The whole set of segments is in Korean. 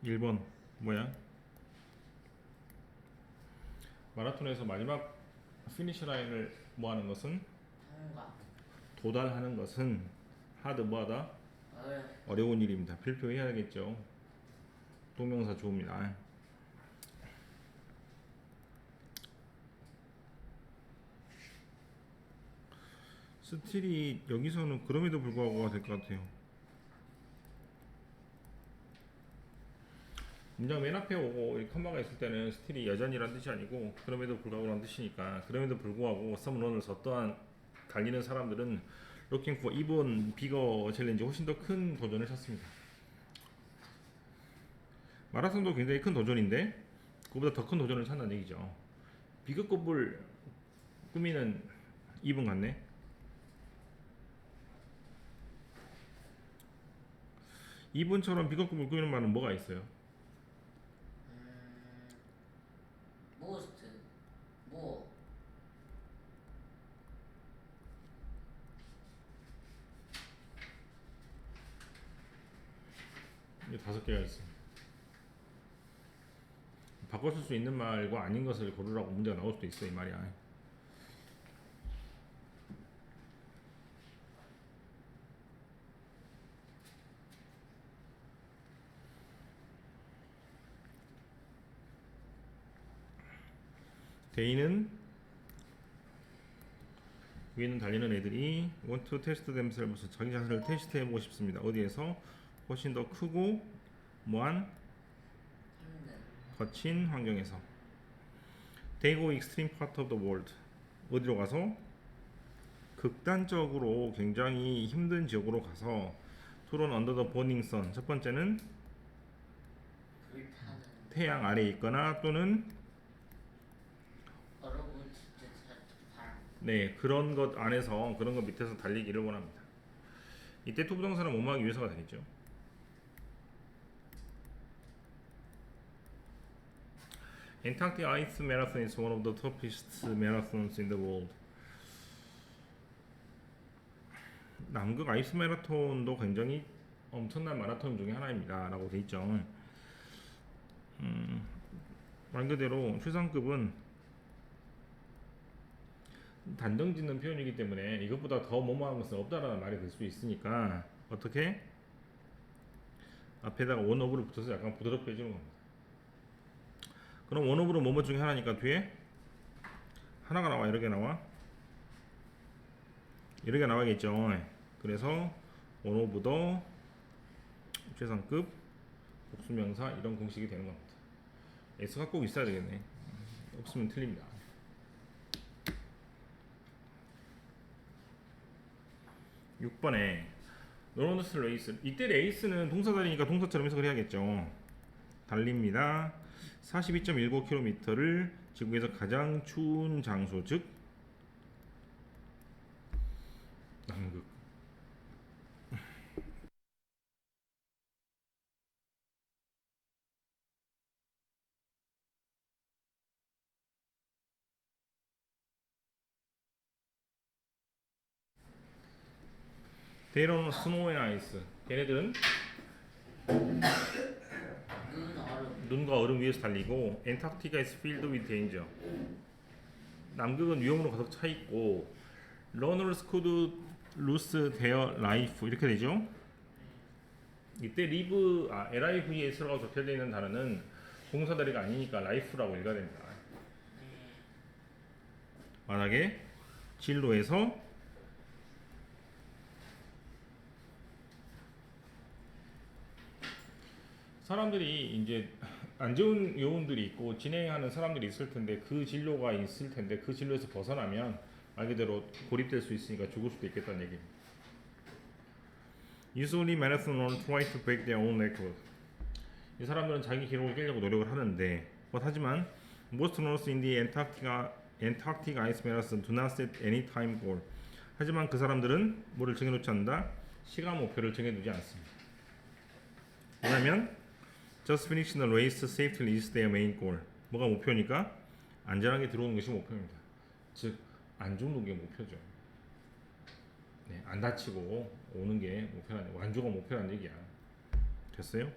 1번 뭐야? 마라톤에서 마지막 피니시 라인을 뭐 하는 것은? 통과. 도달하는 것은 하드 뭐하다? 어려운 일입니다. 필표해야겠죠. 동명사 주어입니다. 스틸이 여기서는 그럼에도 불구하고가 될 것 같아요. 문장 맨 앞에 오고 이 컴마가 있을 때는 스틸이 여전이란 뜻이 아니고 그럼에도 불구하고란 뜻이니까, 그럼에도 불구하고 some runners 어떠한 달리는 사람들은 looking for even bigger challenge, 훨씬 더 큰 도전을 찾습니다. 마라톤도 굉장히 큰 도전인데 그보다 더 큰 도전을 찾는 얘기죠. 비급급을 꾸미는 이분 같네. 이분처럼 비급급을 꾸미는 말은 뭐가 있어요? 모스트. 뭐. 이게 5개가 있어. 바꿔 쓸 수 있는 말과 아닌 것을 고르라고 문제가 나올 수도 있어 이 말이야. 데이는 위에 있는 달리는 애들이 want to test themselves, 자기 자신을 테스트 해보고 싶습니다. 어디에서? 훨씬 더 크고 뭐한 힘든. 거친 환경에서. They go extreme part of the world, 어디로 가서? 극단적으로 굉장히 힘든 지역으로 가서. to run under the burning sun, 첫 번째는 불타는. 태양 아래에 있거나 또는 얼어붙은 바람. 네, 그런 것 안에서, 그런 것 밑에서 달리기를 원합니다. 이때 to 부동사는 뭐뭐 하기 위해서가 되겠죠. Antarctic Ice Marathon is one of the toughest marathons in the world. 남극 아이스 마라톤도 굉장히 엄청난 마라톤 중에 하나입니다. 라고 돼 있죠. 말 그대로 최상급은 단정 짓는 표현이기 때문에 이것보다 더 뭐뭐한 것은 없다라는 말이 될 수 있으니까 어떻게? 앞에다가 원어브를 붙여서 약간 부드럽게 해주는 겁니다. 그럼 원어브는 뭐뭐 중에 하나니까 뒤에 하나가 나와, 여러 개 나와? 여러 개 나와야겠죠. 그래서 원어브 더 최상급 복수명사 이런 공식이 되는 겁니다. S가 꼭 있어야 되겠네. 없으면 틀립니다. 6번에 노런스 레이스, 이때 레이스는 동사다리니까 동사처럼 해석을 해야겠죠. 달립니다. 42.19km를 지구에서 가장 추운 장소, 즉 남극. They don't snow and ice. 걔네들은 눈, 얼음. 눈과 얼음 위에서 달리고, Antarctica is filled with danger. 남극은 위험으로 가득 차 있고, runners could lose their life, 이렇게 되죠. 이때 live, lives라고 적혀져 있는 단어는 동사다리가 아니니까 life라고 읽어야 됩니다. 만약에 진로에서 사람들이 이제 안 좋은 요인들이 있고 진행하는 사람들이 있을 텐데, 그 진로가 있을 텐데 그 진로에서 벗어나면 말 그대로 고립될 수 있으니까 죽을 수도 있겠다는 얘기입니다. Usually marathon runners try to break their own record. 이 사람들은 자기 기록을 깨려고 노력을 하는데, 하지만 most runners in the Antarctic Ice Marathon do not set any time goal. 하지만 그 사람들은 뭐를 정해놓지 않는다? 시간 목표를 정해두지 않습니다. 왜냐면 just finishing the race safely is their main goal. 뭐가 목표니까? 안전하게 들어오는 것이 목표입니다. 즉, 안 죽는 게 목표죠. 네, 안 다치고 오는 게 목표라는, 완주가 목표라는 얘기야. 됐어요?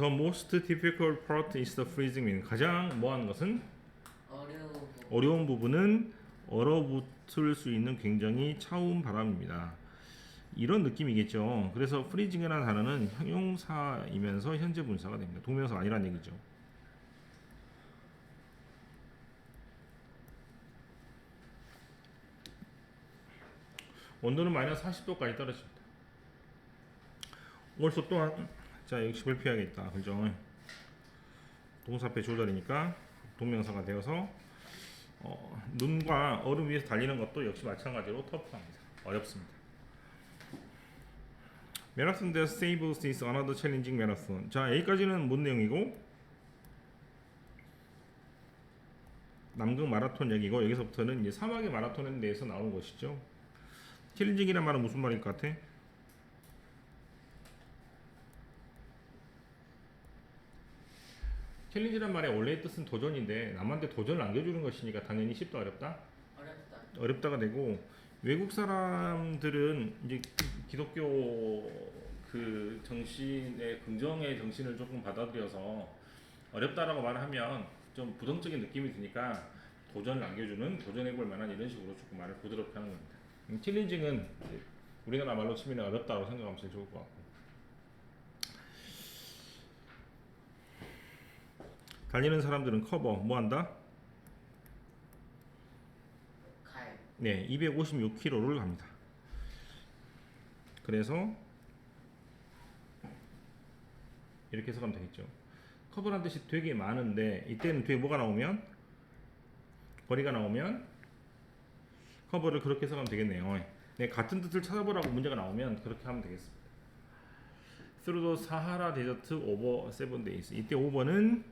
The most difficult part is the freezing wind. 가장 뭐하는 것은 어려운 부분은 얼어붙을 수 있는 굉장히 차운 바람입니다. 이런 느낌이겠죠. 그래서 freezing이라는 단어는 형용사이면서 현재 분사가 됩니다. 동명사가 아니란 얘기죠. 온도는 마이너스 40도까지 떨어집니다. also 또한 자 역시 발표해야겠다. 그죠? 동사 앞에 조절이니까 동명사가 되어서 눈과 얼음 위에서 달리는 것도 역시 마찬가지로 터프합니다. 어렵습니다. Marathon that saves is another challenging marathon. 자 여기까지는 뭔 내용이고 남극 마라톤 얘기고 여기서부터는 이제 사막의 마라톤에 대해서 나오는 것이죠. 챌린징이란 말은 무슨 말일 것 같아? 챌린지란 말의 원래의 뜻은 도전인데 남한테 도전을 안겨주는 것이니까 당연히 쉽다 어렵다? 어렵다가 되고 외국 사람들은 이제 기독교 그 정신의 긍정의 정신을 조금 받아들여서 어렵다라고 말하면 좀 부정적인 느낌이 드니까 도전을 안겨주는 도전해볼 만한 이런 식으로 조금 말을 부드럽게 하는 겁니다. 챌린징은 우리나라 말로 치면 어렵다고 생각하면 제일 좋을 것 같고 달리는 사람들은 커버 뭐 한다? 네, 256km를 갑니다. 그래서 이렇게 해석하면 되겠죠. 커버란 뜻이 되게 많은데 이때는 뒤에 뭐가 나오면 거리가 나오면 커버를 그렇게 해석하면 되겠네요. 네, 같은 뜻을 찾아보라고 문제가 나오면 그렇게 하면 되겠습니다. Through the Sahara Desert over 7 days. 이때 over는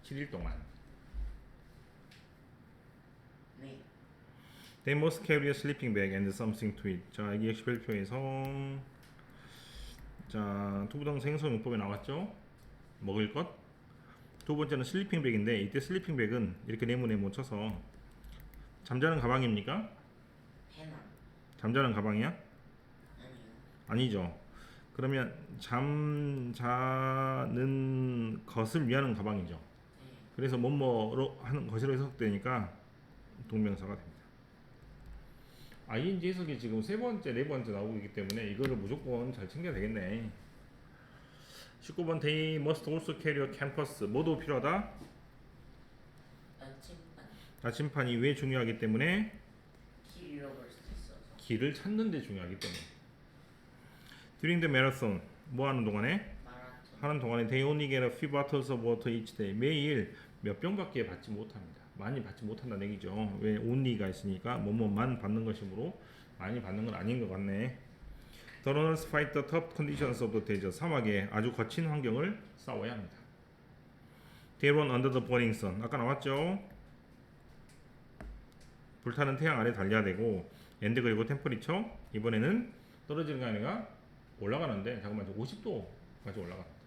7일 동안. 네. They must carry a sleeping bag and something to eat. 자, 여기 역시 별표에서 자, 투부정 생성 용법에 나왔죠. 먹을 것. 두 번째는 슬리핑 백인데 이때 슬리핑 백은 이렇게 네모네모 쳐서 잠자는 가방입니까? 잠자는 가방이야? 아니죠. 그러면 잠자는 것을 위하는 가방이죠. 그래서 뭐뭐로 하는 것으로 해석되니까 동명사가 됩니다. ing 해석이 지금 세 번째, 네 번째 나오고 있기 때문에 이거를 무조건 잘 챙겨야 되겠네. 19번 They must also carry a campus. 뭐도 필요하다? 나침판이 왜 중요하기 때문에? 길을 찾는 데 중요하기 때문에. During the marathon 뭐 하는 동안에? 하는 동안에 they only get a few bottles of water each day. 매일 몇 병밖에 받지 못합니다. 많이 받지 못한다는 얘기죠. 왜 only가 있으니까 뭐뭐만 받는 것이므로 많이 받는 건 아닌 것 같네. The runners fight the tough conditions of the desert. 사막에 아주 거친 환경을 싸워야 합니다. They run under the burning sun. 아까 나왔죠. 불타는 태양 아래 달려야 되고 and 그리고 템퍼리처 이번에는 떨어지는 게 아니라 올라가는데 잠깐만 50도까지 올라갑니다.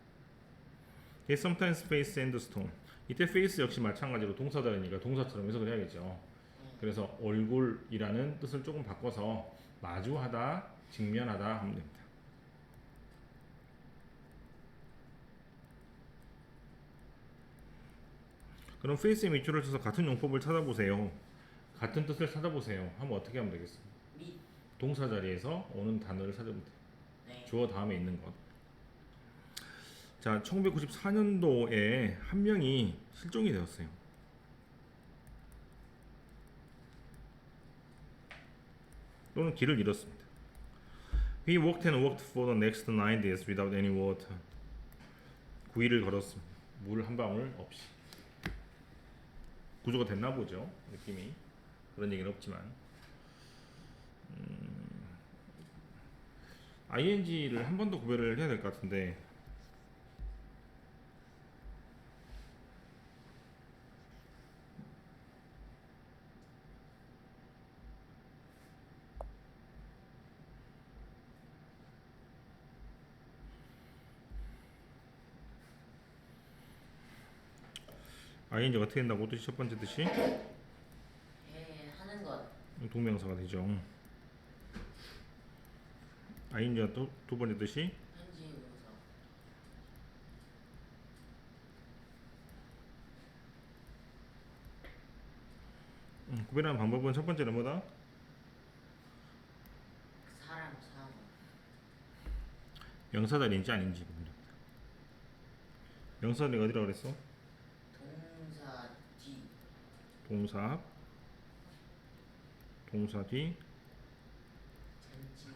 They sometimes face sandstorm. 이때 face 역시 마찬가지로 동사다르니까 동사처럼 해석을 해야겠죠. 그래서 얼굴이라는 뜻을 조금 바꿔서 마주하다, 직면하다 하면 됩니다. 그럼 face의 밑줄을 쳐서 같은 용법을 찾아보세요. 같은 뜻을 찾아보세요. 하면 어떻게 하면 되겠어요? 동사 자리에서 오는 단어를 찾아보면 돼요. 주어 다음에 있는 것. 자, 1994년도에 한 명이 실종이 되었어요. 또는 길을 잃었습니다. He walked and walked for the next 9 days without any water. 9일을 걸었습니다. 물 한 방울 없이. 구조가 됐나 보죠. 느낌이. 그런 얘기는 없지만. ing를 한 번 더 구별을 해야 될 것 같은데 ing가 어떻게 된다고? 뜻이 첫 번째 뜻이 하는 것. 동명사가 되죠. ing가 또 두 번째 뜻이 구별하는 방법은 첫 번째는 뭐다? 사람 사무 명사절인지 아닌지 구별합니다. 명사절이 어디라고 그랬어? 동사 뒤 동사 앞, 동사 뒤, 전치사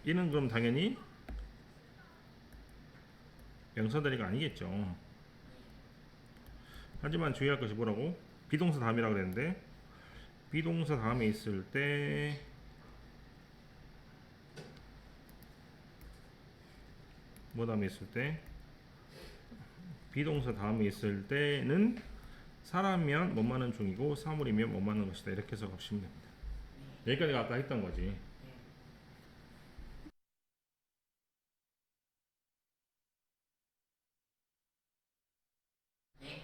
뒤 이는 그럼 당연히 명사절이가 아니겠죠. 네. 하지만 주의할 것이 뭐라고? 비동사 다음이라고 그랬는데 비동사 다음에 있을 때 뭐 다음에 있을 때 비동사 다음에 있을 때는 사람이면 뭐뭐하는 중이고 사물이면 뭐뭐하는 것이다 이렇게 해서 가시면 됩니다. 여기까지가 아까 했던 거지. 네. 네.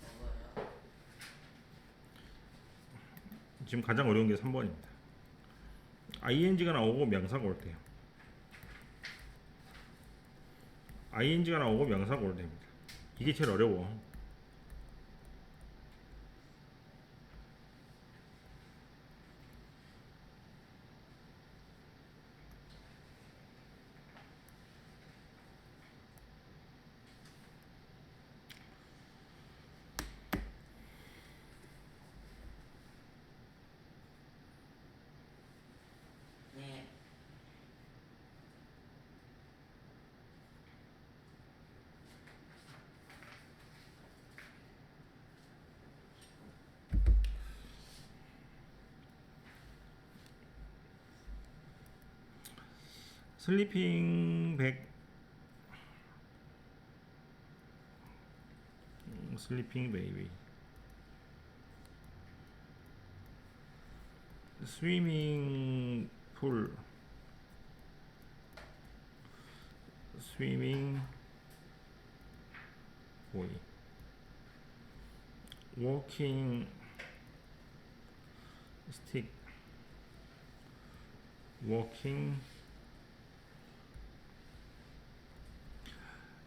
저거요. 지금 가장 어려운 게 3번입니다. ing가 나오고 명사가 올 때요. ing가 나오고 명사가 올 때입니다. 이게 제일 어려워. 네. 슬리핑 백 슬리핑 베이비 스위밍 풀 스위밍 보이 워킹 스틱 워킹.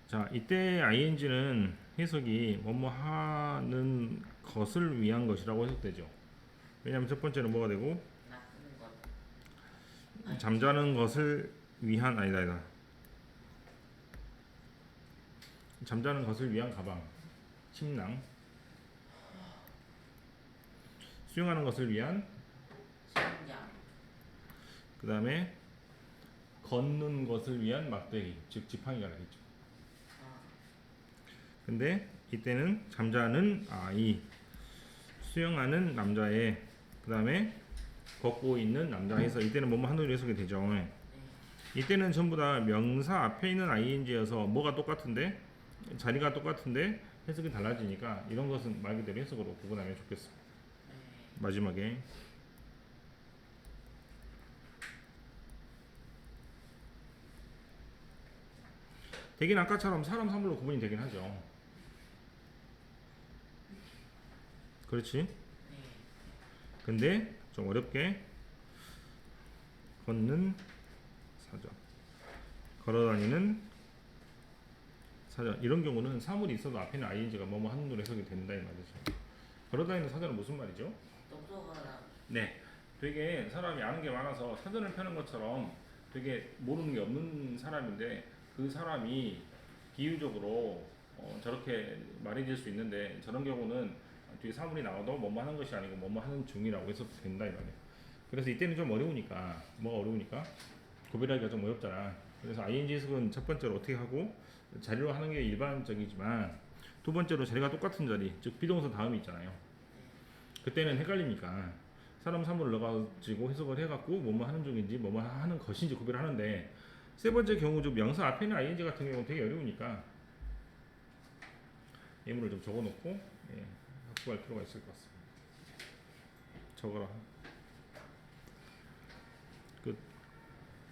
자, 이때 ing는 해석이 뭐뭐 하는 것을 위한 것이라고 해석되죠. 왜냐하면 첫 번째는 뭐가 되고 나쁜 것 잠자는 것을 위한 아니다. 잠자는 것을 위한 가방, 침낭. 수영하는 것을 위한 성장 그 다음에 걷는 것을 위한 막대기, 즉 지팡이가 되겠죠. 아, 근데 이때는 잠자는 아이, 수영하는 남자애, 그 다음에 걷고 있는 남자에서 이때는 뭐뭐 하는 해석이 되죠. 네. 이때는 전부 다 명사 앞에 있는 ing여서 뭐가 똑같은데 자리가 똑같은데 해석이 달라지니까 이런 것은 말 그대로 해석으로 구분하면 좋겠어. 네. 마지막에 되긴 아까처럼 사람 사물로 구분이 되긴 하죠. 그렇지? 네. 근데 좀 어렵게 걷는 사전, 걸어다니는 사전 이런 경우는 사물이 있어도 앞에는 ing가 뭐뭐 하는 으로 해석이 된다 이 말이죠. 걸어다니는 사전은 무슨 말이죠? 똑똑하다 네, 되게 사람이 아는 게 많아서 사전을 펴는 것처럼 되게 모르는 게 없는 사람인데 그 사람이 비유적으로 저렇게 말해질 수 있는데 저런 경우는 뒤에 사물이 나와도 뭐뭐 하는 것이 아니고 뭐뭐 하는 중이라고 해서 된다 이 말이에요. 그래서 이때는 좀 어려우니까 뭐가 어려우니까 구별하기가 좀 어렵잖아. 그래서 ing 해석은 첫 번째로 어떻게 하고 자리로 하는 게 일반적이지만 두 번째로 자리가 똑같은 자리, 즉 비동사 다음이 있잖아요. 그때는 헷갈리니까 사람 사물을 넣어가지고 해석을 해갖고 뭐뭐 하는 중인지 뭐뭐 하는 것인지 구별하는데 세 번째 경우 좀 명사 앞에 있는 ing 같은 경우는 되게 어려우니까 예문을 좀 적어놓고 학습할 필요가 있을 것 같습니다. 적어라. 끝.